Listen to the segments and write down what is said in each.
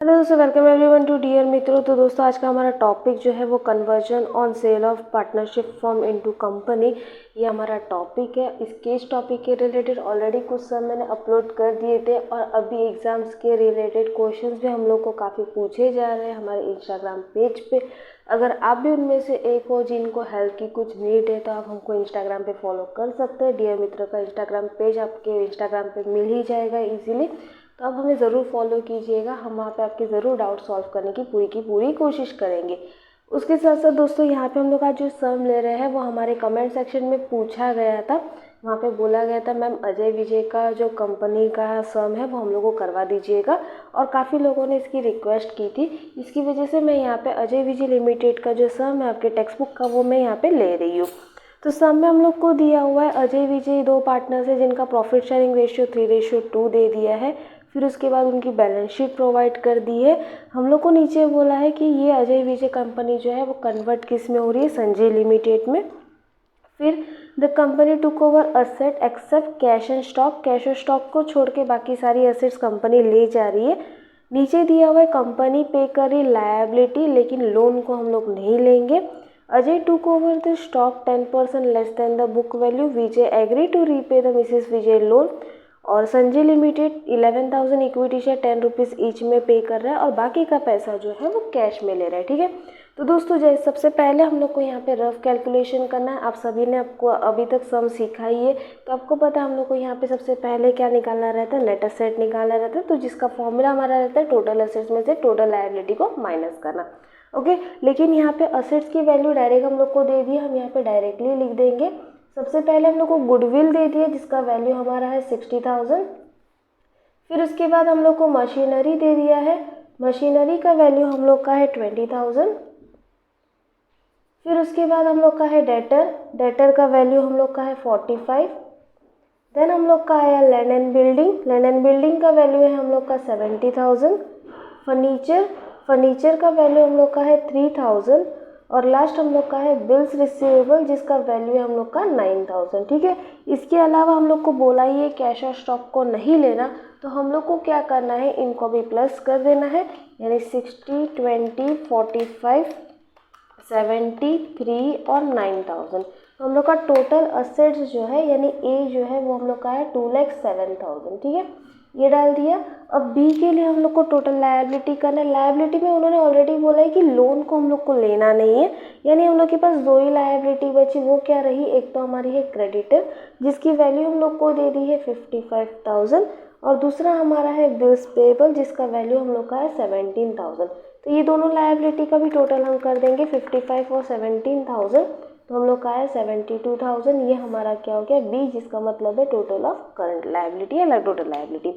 Hello दोस्तों, welcome everyone to dear मित्रों। तो दोस्तों आज का हमारा टॉपिक जो है वो conversion on sale of partnership firm into company, ये हमारा टॉपिक है। इस टॉपिक के रिलेटेड ऑलरेडी कुछ सब मैंने अपलोड कर दिए थे और अभी एग्ज़ाम्स के रिलेटेड क्वेश्चंस भी हम लोग को काफ़ी पूछे जा रहे हैं हमारे इंस्टाग्राम पेज पे। अगर आप भी उनमें से एक हो जिनको हेल्प की कुछ नीड है तो आप हमको इंस्टाग्राम पे फॉलो कर सकते हैं। डियर मित्रों का इंस्टाग्राम पेज आपके इंस्टाग्राम पे मिल ही जाएगा ईजिली, तो आप हमें ज़रूर फॉलो कीजिएगा। हम वहाँ पे आपके ज़रूर डाउट सॉल्व करने की पूरी कोशिश करेंगे। उसके साथ साथ दोस्तों यहाँ पे हम लोग आज जो सम ले रहे हैं वो हमारे कमेंट सेक्शन में पूछा गया था। वहाँ पे बोला गया था मैम अजय विजय का जो कंपनी का सम है वो हम लोग को करवा दीजिएगा, और काफ़ी लोगों ने इसकी रिक्वेस्ट की थी। इसकी वजह से मैं यहाँ पे अजय विजय लिमिटेड का जो सम है आपके टेक्स्ट बुक का वो मैं यहाँ पे ले रही हूँ। तो सम में हम लोग को दिया हुआ है अजय विजय दो पार्टनर्स है जिनका प्रॉफिट शेयरिंग रेशियो 3:2 दे दिया है। फिर उसके बाद उनकी बैलेंस शीट प्रोवाइड कर दी है। हम लोग को नीचे बोला है कि ये अजय विजय कंपनी जो है वो कन्वर्ट किस में हो रही है, संजय लिमिटेड में। फिर the company took over asset except cash and stock, cash और स्टॉक को छोड़ के बाकी सारी असेट्स कंपनी ले जा रही है। नीचे दिया हुआ है कंपनी पे कर रही लायबिलिटी, लेकिन लोन को हम लोग नहीं लेंगे। Ajay took over the stock 10% less than the book value, Vijay agree to repay the Mrs Vijay loan, और Sanjay limited 11,000 equity share 10 rupees each में पे कर रहा है और बाकी का पैसा जो है वो कैश में ले रहा है। ठीक है, तो दोस्तों जैसे सबसे पहले हम लोग को यहाँ पे रफ कैलकुलेशन करना है। आप सभी ने आपको अभी तक सम सीखा ही है, तो आपको पता है हम लोग को यहाँ पे सबसे पहले क्या निकालना रहता है, नेट एसेट निकालना रहता है। तो जिसका फॉर्मूला हमारा रहता है टोटल असेट्स में से टोटल लायबिलिटी को माइनस करना। ओके, लेकिन यहाँ पे असेट्स की वैल्यू डायरेक्ट हम लोग को दे दी, हम यहाँ पे डायरेक्टली लिख देंगे। सबसे पहले हम लोग को गुडविल दे दिया जिसका वैल्यू हमारा है 60,000। फिर उसके बाद हम लोग को मशीनरी दे दिया है, मशीनरी का वैल्यू हम लोग का है 20,000। फिर उसके बाद हम लोग का है डेटर का वैल्यू हम लोग का है 45। देन हम लोग का आया लैंड एंड बिल्डिंग का वैल्यू है हम लोग का 70,000। फर्नीचर का वैल्यू हम लोग का है 3,000। और लास्ट हम लोग का है बिल्स रिसीवेबल जिसका वैल्यू है हम लोग का 9,000। ठीक है, इसके अलावा हम लोग को बोला ही है कैश और स्टॉक को नहीं लेना, तो हम लोग को क्या करना है, इनको भी प्लस कर देना है, यानी 60, 20, 45, 73 और 9,000। तो हम लोग का टोटल असेट्स जो है यानी ए जो है वो हम लोग का है 2,07,000। ठीक है, ये डाल दिया। अब बी के लिए हम लोग को टोटल लायबिलिटी करना है। लायबिलिटी में उन्होंने ऑलरेडी बोला है कि लोन को हम लोग को लेना नहीं है, यानी हम लोग के पास दो ही लायबिलिटी बची। वो क्या रही, एक तो हमारी है क्रेडिटर जिसकी वैल्यू हम लोग को दे दी है 55,000, और दूसरा हमारा है बिल्स पेबल जिसका वैल्यू हम लोग का है 17,000। तो ये दोनों लायबिलिटी का भी टोटल हम कर देंगे 55 और 17,000, तो हम लोग का है 72,000। ये हमारा क्या हो गया, बी, जिसका मतलब है टोटल ऑफ करंट लायबिलिटी या टोटल लायबिलिटी।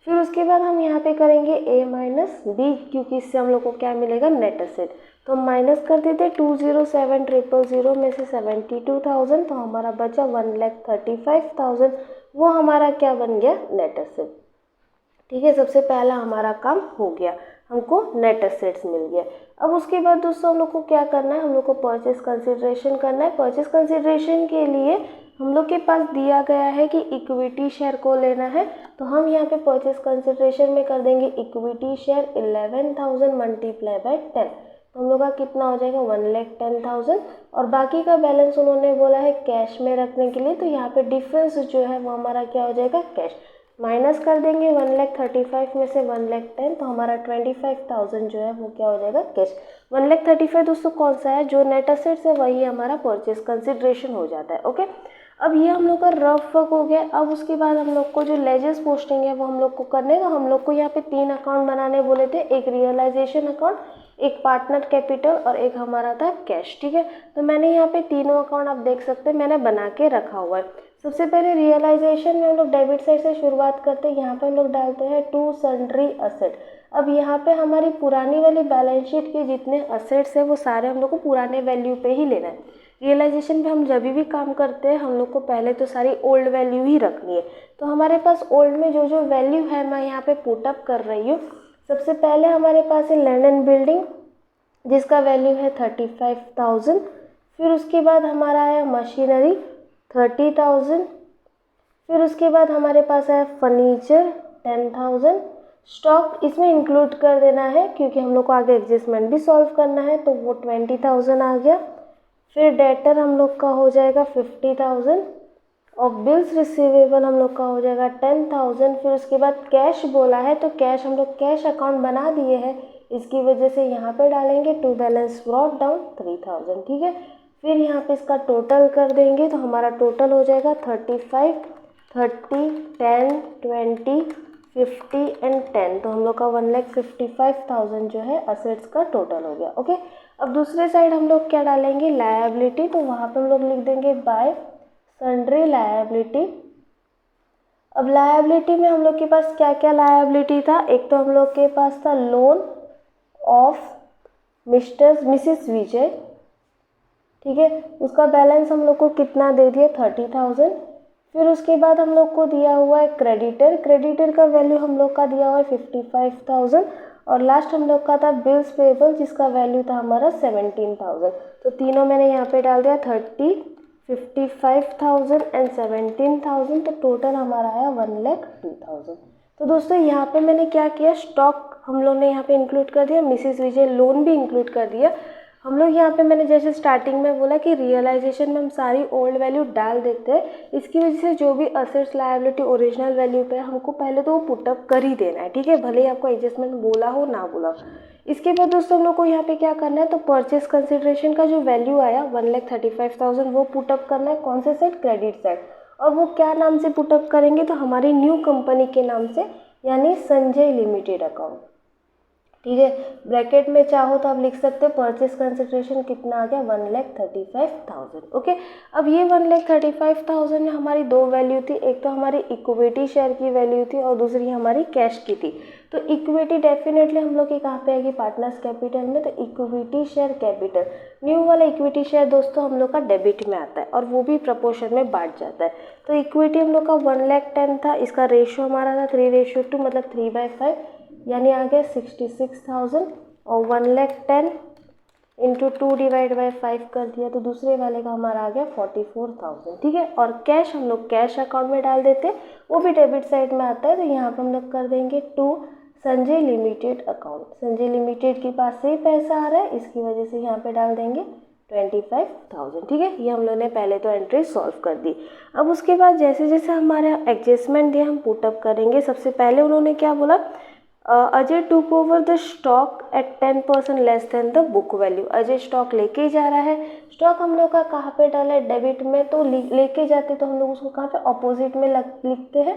फिर उसके बाद हम यहाँ पे करेंगे ए माइनस बी, क्योंकि इससे हम लोग को क्या मिलेगा, नेट एसेट। तो हम माइनस कर देते हैं 207,000 में से 72,000, तो हमारा बचा 1,35,000। वो हमारा क्या बन गया, नेट एसेट। ठीक है, सबसे पहला हमारा काम हो गया, हमको नेट एसेट्स मिल गया। अब उसके बाद दोस्तों हम लोग को क्या करना है, हम लोग को परचेस कंसिडरेशन करना है। परचेस कंसिडरेशन के लिए हम लोग के पास दिया गया है कि इक्विटी शेयर को लेना है, तो हम यहाँ पे परचेस कंसिडरेशन में कर देंगे इक्विटी शेयर 11,000 मल्टीप्लाई बाय 10, तो हम लोग का कितना हो जाएगा 1,10,000। और बाकी का बैलेंस उन्होंने बोला है कैश में रखने के लिए, तो यहाँ पे डिफरेंस जो है वो हमारा क्या हो जाएगा, कैश। माइनस कर देंगे 1,35,000 में से 1,10,000, तो हमारा 25,000 जो है वो क्या हो जाएगा, कैश। 1,35,000 दोस्तों कौन सा है, जो नेट एसेट्स है वही हमारा परचेस कंसिडरेशन हो जाता है। ओके, अब ये हम लोग का रफ वर्क हो गया। अब उसके बाद हम लोग को जो लेजर्स पोस्टिंग है वो हम लोग को करने का, हम लोग को यहाँ पे 3 अकाउंट बनाने बोले थे, एक रियलाइजेशन अकाउंट, एक पार्टनर कैपिटल और एक हमारा था कैश। ठीक है, तो मैंने यहाँ पे तीनों अकाउंट आप देख सकते हैं मैंने बना के रखा हुआ है। सबसे पहले रियलाइजेशन में हम लोग डेबिट साइड से शुरुआत करते हैं। यहाँ पे हम लोग डालते हैं टू सन्ड्री असेट। अब यहाँ पे हमारी पुरानी वाली बैलेंस शीट के जितने असेट्स हैं वो सारे हम लोग को पुराने वैल्यू पे ही लेना है। रियलाइजेशन पे हम जब भी काम करते हैं हम लोग को पहले तो सारी ओल्ड वैल्यू ही रखनी है। तो हमारे पास ओल्ड में जो जो वैल्यू है मैं यहाँ पे पुटअप कर रही हूँ। सबसे पहले हमारे पास है लैंड एंड बिल्डिंग जिसका वैल्यू है 35,000। फिर उसके बाद हमारा है मशीनरी 30,000। फिर उसके बाद हमारे पास है फर्नीचर 10,000। स्टॉक इसमें इंक्लूड कर देना है क्योंकि हम लोग को आगे एडजस्टमेंट भी सॉल्व करना है, तो वो 20,000 आ गया। फिर डेटर हम लोग का हो जाएगा 50,000 और बिल्स रिसीवेबल हम लोग का हो जाएगा 10,000। फिर उसके बाद कैश बोला है तो कैश हम लोग कैश अकाउंट बना दिए हैं, इसकी वजह से यहाँ पे डालेंगे टू बैलेंस ब्रॉट डाउन 3,000। ठीक है, फिर यहाँ पे इसका टोटल कर देंगे तो हमारा टोटल हो जाएगा 35, 30, 10, 20, 50 एंड 10। तो हम लोग का 1,55,000 जो है असेट्स का टोटल हो गया। ओके, अब दूसरे साइड हम लोग क्या डालेंगे, लायबिलिटी। तो वहाँ पे हम लोग लिख देंगे बाय सन्ड्री लायबिलिटी। अब लायबिलिटी में हम लोग के पास क्या क्या लायबिलिटी था, एक तो हम लोग के पास था लोन ऑफ मिसेस विजय। ठीक है, उसका बैलेंस हम लोग को कितना दे दिया, 30,000। फिर उसके बाद हम लोग को दिया हुआ है क्रेडिटर का वैल्यू हम लोग का दिया हुआ है 55,000। और लास्ट हम लोग का था बिल्स पेबल जिसका वैल्यू था हमारा 17,000। तो तीनों मैंने यहाँ पे डाल दिया 30, 55,000 एंड 17,000। तो टोटल हमारा आया 1,02,000। तो दोस्तों यहाँ पे मैंने क्या किया, स्टॉक हम लोग ने यहाँ पे इंक्लूड कर दिया, मिसेस विजय लोन भी इंक्लूड कर दिया। हम लोग यहाँ पे मैंने जैसे स्टार्टिंग में बोला कि रियलाइजेशन में हम सारी ओल्ड वैल्यू डाल देते हैं, इसकी वजह से जो भी असेट्स लायबिलिटी ओरिजिनल वैल्यू पे हमको पहले तो वो पुटअप कर ही देना है। ठीक है, भले ही आपको एडजस्टमेंट बोला हो ना बोला हो। इसके बाद दोस्तों हम लोग को यहाँ पे क्या करना है, तो परचेस कंसिडरेशन का जो वैल्यू आया 1,35,000 वो पुटअप करना है। कौन से साइड, क्रेडिट साइड। और वो क्या नाम से पुटअप करेंगे, तो हमारी न्यू कंपनी के नाम से, यानी संजय लिमिटेड अकाउंट। ठीक है, ब्रैकेट में चाहो तो आप लिख सकते हो परचेस कंसिडरेशन कितना आ गया, 1,35,000। ओके, अब ये 1,35,000 में हमारी दो वैल्यू थी, एक तो हमारी इक्विटी शेयर की वैल्यू थी और दूसरी हमारी कैश की थी। तो इक्विटी डेफिनेटली हम लोग की कहाँ पे आएगी, पार्टनर्स कैपिटल में। तो इक्विटी शेयर कैपिटल, न्यू वाला इक्विटी शेयर दोस्तों हम लोग का डेबिट में आता है और वो भी प्रपोर्शन में बांट जाता है। तो इक्विटी हम लोग का 1,10,000 था, इसका रेशियो हमारा था 3:2 मतलब 3/5, यानी आ गया 66,000। और 1,10,000 इंटू 2/5 कर दिया तो दूसरे वाले का हमारा आ गया 44,000। ठीक है, और कैश हम लोग कैश अकाउंट में डाल देते, वो भी डेबिट साइड में आता है। तो यहाँ पे हम लोग कर देंगे to Sanjay limited account, Sanjay limited के पास से ही पैसा आ रहा है, इसकी वजह से यहाँ पे डाल देंगे 25,000। ठीक है, ये हम लोग ने पहले तो एंट्री सॉल्व कर दी। अब उसके बाद जैसे जैसे हमारा एडजस्टमेंट दिया हम पुटअप करेंगे। सबसे पहले उन्होंने क्या बोला, Ajay took over the stock at 10% less than the book value. Ajay stock लेके जा रहा है, स्टॉक हम लोग का कहाँ पे डाला है, डेबिट में। तो लेके जाते तो हम लोग उसको कहाँ पे, अपोजिट में लिखते हैं।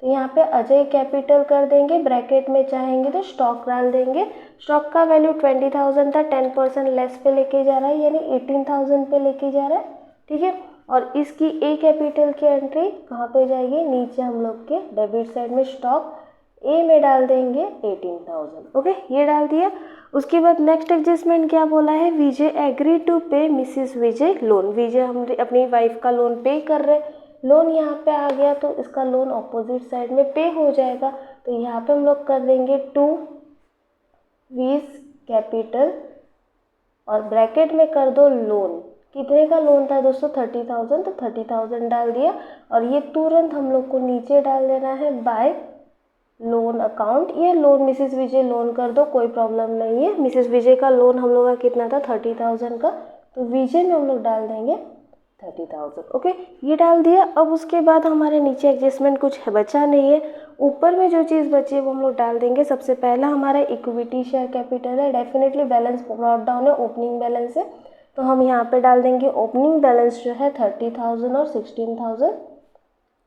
तो यहाँ पे अजय कैपिटल कर देंगे, ब्रैकेट में चाहेंगे तो स्टॉक डाल देंगे। स्टॉक का वैल्यू 20,000 था, 10% लेस पे लेके जा रहा है, यानी 18,000 पे लेके जा रहा है। ठीक है, और इसकी ए कैपिटल की एंट्री कहाँ पे जाएगी, नीचे हम लोग के डेबिट साइड में स्टॉक ए में डाल देंगे 18,000। ओके, ये डाल दिया। उसके बाद नेक्स्ट एडजस्टमेंट क्या बोला है, विजय एग्री टू पे मिसेस विजय लोन। विजय हम अपनी वाइफ का लोन पे कर रहे, लोन यहाँ पे आ गया तो इसका लोन ऑपोजिट साइड में पे हो जाएगा। तो यहाँ पे हम लोग कर देंगे टू वीज कैपिटल और ब्रैकेट में कर दो लोन। कितने का लोन था दोस्तों, 30,000। तो 30,000 डाल दिया और ये तुरंत हम लोग को नीचे डाल देना है बाय लोन अकाउंट। ये लोन मिसेस विजय लोन कर दो, कोई प्रॉब्लम नहीं है। मिसेस विजय का लोन हम लोग का कितना था, 30,000 का। तो विजय में हम लोग डाल देंगे 30,000। ओके, ये डाल दिया। अब उसके बाद हमारे नीचे एडजस्टमेंट कुछ बचा नहीं है, ऊपर में जो चीज़ बची है वो हम लोग डाल देंगे। सबसे पहला हमारा इक्विटी शेयर कैपिटल है, डेफिनेटली बैलेंस ब्रॉट डाउन है, ओपनिंग बैलेंस है। तो हम यहाँ पे डाल देंगे ओपनिंग बैलेंस जो है 30,000 और 16,000,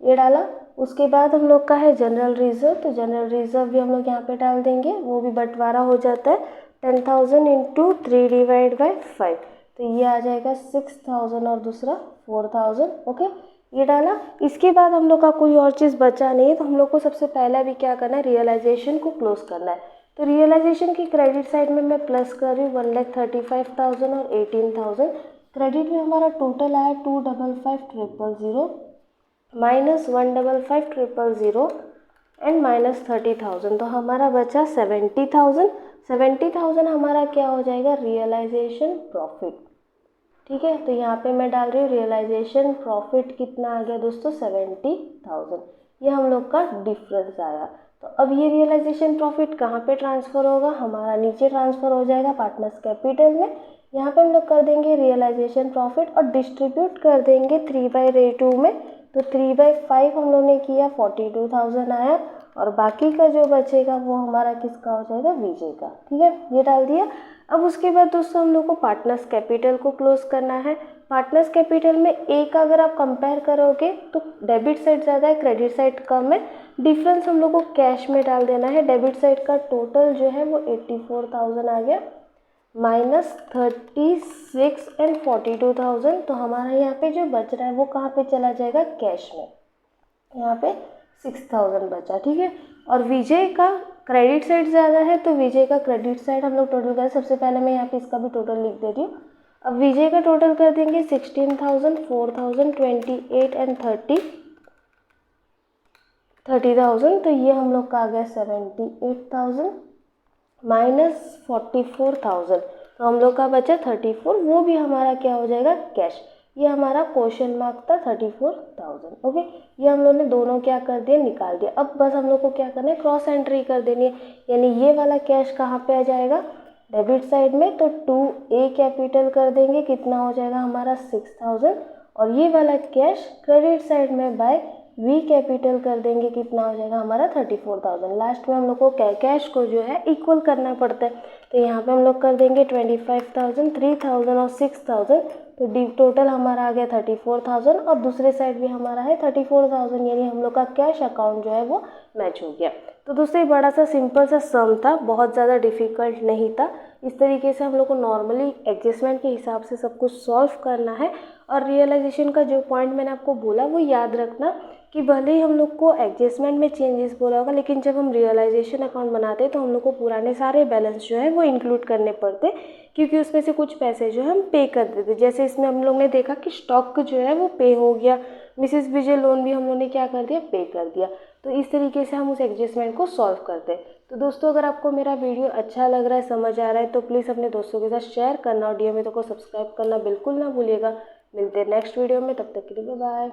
ये डाला। उसके बाद हम लोग का है जनरल रिजर्व। तो जनरल रिजर्व भी हम लोग यहाँ पे डाल देंगे, वो भी बंटवारा हो जाता है 10,000 इंटू 3/5। तो ये आ जाएगा 6,000 और दूसरा 4,000। ओके, ये डाला। इसके बाद हम लोग का कोई और चीज़ बचा नहीं है, तो हम लोग को सबसे पहला भी क्या करना है, रियलाइजेशन को क्लोज करना है। तो रियलाइजेशन की क्रेडिट साइड में मैं प्लस कर रही हूँ 1,35,000 और 18,000। क्रेडिट में हमारा टोटल आया 255,000 माइनस 155,000 एंड माइनस 30,000। तो हमारा बचा 70,000। 70,000 हमारा क्या हो जाएगा, रियलाइजेशन प्रॉफिट। ठीक है, तो यहाँ पे मैं डाल रही हूँ रियलाइजेशन प्रॉफिट कितना आ गया दोस्तों, 70,000। ये हम लोग का डिफरेंस आया। तो अब ये रियलाइजेशन प्रॉफिट कहाँ पे ट्रांसफ़र होगा, हमारा नीचे ट्रांसफ़र हो जाएगा पार्टनर्स कैपिटल में। यहाँ पे हम लोग कर देंगे रियलाइजेशन प्रॉफिट और डिस्ट्रीब्यूट कर देंगे 3/2 में। तो 3/5 हम लोग ने किया, 42,000 आया और बाकी का जो बचेगा वो हमारा किसका हो जाएगा, विजय का। ठीक है, ये डाल दिया। अब उसके बाद दोस्तों हम लोग को पार्टनर्स कैपिटल को क्लोज करना है। पार्टनर्स कैपिटल में ए का अगर आप कंपेयर करोगे तो डेबिट साइड ज़्यादा है, क्रेडिट साइड कम है। डिफरेंस हम लोग को कैश में डाल देना है। डेबिट साइड का टोटल जो है वो 84,000 आ गया, -36 एंड 42,000। तो हमारा यहाँ पे जो बच रहा है वो कहाँ पे चला जाएगा, कैश में। यहाँ पे 6,000 बचा। ठीक है, और विजय का क्रेडिट साइड ज़्यादा है तो विजय का क्रेडिट साइड हम लोग टोटल करें। सबसे पहले मैं यहाँ पे इसका भी टोटल लिख दे रही हूँ। अब विजय का टोटल कर देंगे 16,000, 4,000, 28 एंड 30,000। तो ये हम लोग का आ गया 78,000 -44,000। तो हम लोग का बचा 34, वो भी हमारा क्या हो जाएगा, कैश। ये हमारा क्वेश्चन मार्क था 34,000। ओके, ये हम लोग ने दोनों क्या कर दिया, निकाल दिया। अब बस हम लोग को क्या करना है, क्रॉस एंट्री कर देनी है। यानी ये वाला कैश कहाँ पे आ जाएगा, डेबिट साइड में। तो 2A कैपिटल कर देंगे, कितना हो जाएगा हमारा 6,000। और ये वाला कैश क्रेडिट साइड में बाय V कैपिटल कर देंगे, कितना हो जाएगा हमारा 34,000। लास्ट में हम लोग को कैश को जो है इक्वल करना पड़ता है। तो यहाँ पे हम लोग कर देंगे 25,000, 3,000 और 6,000। तो टोटल हमारा आ गया 34,000 और दूसरे साइड भी हमारा है 34,000। यानी हम लोग का कैश अकाउंट जो है वो मैच हो गया। तो दोस्तों ये बड़ा सा सिंपल सा सम था, बहुत ज़्यादा डिफ़िकल्ट नहीं था। इस तरीके से हम लोग को नॉर्मली एडजस्टमेंट के हिसाब से सब कुछ सॉल्व करना है। और रियलाइजेशन का जो पॉइंट मैंने आपको बोला वो याद रखना कि भले ही हम लोग को एडजस्टमेंट में चेंजेस बोला होगा, लेकिन जब हम रियलाइजेशन अकाउंट बनाते हैं तो हम लोग को पुराने सारे बैलेंस जो है वो इंक्लूड करने पड़ते, क्योंकि उसमें से कुछ पैसे जो है हम पे कर देते। जैसे इसमें हम लोग ने देखा कि स्टॉक जो है वो पे हो गया, मिसेस विजय लोन भी हम लोग ने क्या कर दिया, पे कर दिया। तो इस तरीके से हम उस एडजस्टमेंट को सॉल्व करते हैं। तो दोस्तों अगर आपको मेरा वीडियो अच्छा लग रहा है, समझ आ रहा है, तो प्लीज़ अपने दोस्तों के साथ शेयर करना और DMA को सब्सक्राइब करना बिल्कुल ना भूलिएगा। मिलते हैं नेक्स्ट वीडियो में, तब तक के लिए बाय बाय।